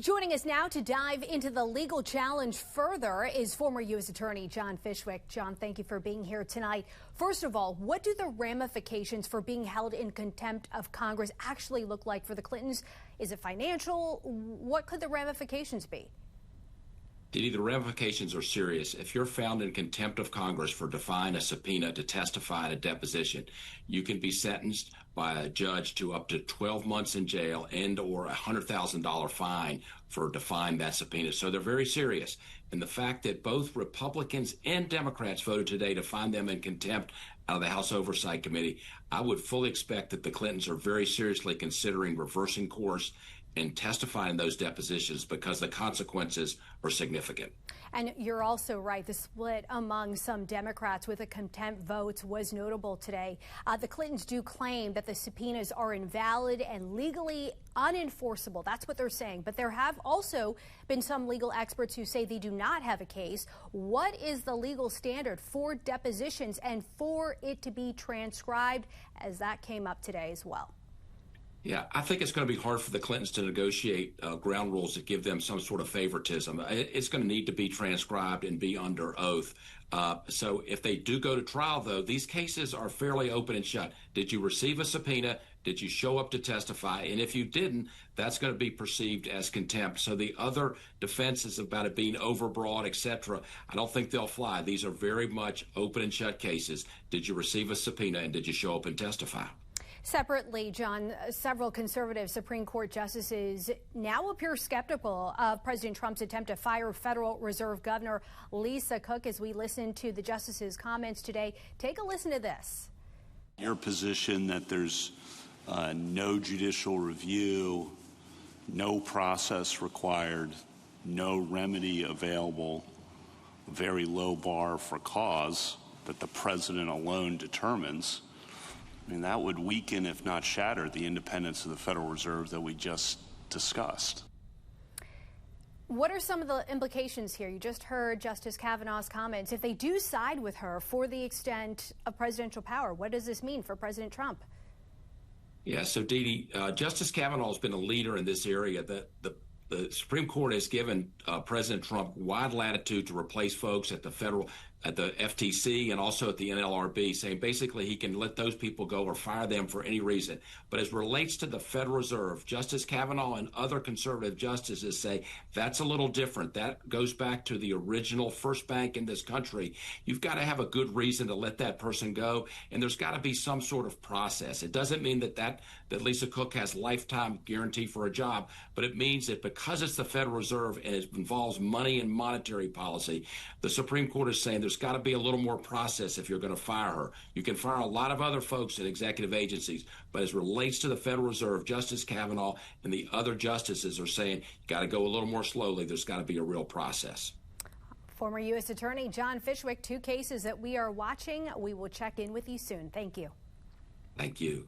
Joining us now to dive into the legal challenge further is former U.S. Attorney John Fishwick. John, thank you for being here tonight. First of all, what do the ramifications for being held in contempt of Congress actually look like for the Clintons? Is it financial? What could the ramifications be? Didi, the ramifications are serious. If you're found in contempt of Congress for defying a subpoena to testify at a deposition, you can be sentenced by a judge to up to 12 months in jail and or a $100,000 fine for defying that subpoena. So they're very serious. And the fact that both Republicans and Democrats voted today to find them in contempt out of the House Oversight Committee, I would fully expect that the Clintons are very seriously considering reversing course and testifying in those depositions because the consequences are significant. And you're also right. The split among some Democrats with the contempt votes was notable today. The Clintons do claim that the subpoenas are invalid and legally unenforceable. That's what they're saying. But there have also been some legal experts who say they do not have a case. What is the legal standard for depositions and for it to be transcribed, as that came up today as well? Yeah, I think it's going to be hard for the Clintons to negotiate ground rules that give them some sort of favoritism. It's going to need to be transcribed and be under oath. So if they do go to trial, though, these cases are fairly open and shut. Did you receive a subpoena? Did you show up to testify? And if you didn't, that's going to be perceived as contempt. So the other defenses about it being overbroad, etc., I don't think they'll fly. These are very much open and shut cases. Did you receive a subpoena and did you show up and testify? Separately, John, several conservative Supreme Court justices now appear skeptical of President Trump's attempt to fire Federal Reserve Governor Lisa Cook. As we listen to the justices' comments today, take a listen to this. Your position that there's no judicial review, no process required, no remedy available, a very low bar for cause that the president alone determines, I mean, that would weaken, if not shatter, the independence of the Federal Reserve that we just discussed. What are some of the implications here? You just heard Justice Kavanaugh's comments. If they do side with her for the extent of presidential power, what does this mean for President Trump? Yeah, so Didi, Justice Kavanaugh has been a leader in this area. The Supreme Court has given President Trump wide latitude to replace folks at the FTC and also at the NLRB, saying basically he can let those people go or fire them for any reason. But as relates to the Federal Reserve, Justice Kavanaugh and other conservative justices say that's a little different. That goes back to the original first bank in this country. You've got to have a good reason to let that person go, and there's got to be some sort of process. It doesn't mean that Lisa Cook has lifetime guarantee for a job, but it means that because it's the Federal Reserve and it involves money and monetary policy, the Supreme Court is saying there's got to be a little more process if you're going to fire her. You can fire a lot of other folks in executive agencies, but as it relates to the Federal Reserve, Justice Kavanaugh and the other justices are saying you got to go a little more slowly. There's got to be a real process. Former U.S. Attorney John Fishwick, two cases that we are watching. We will check in with you soon. Thank you. Thank you.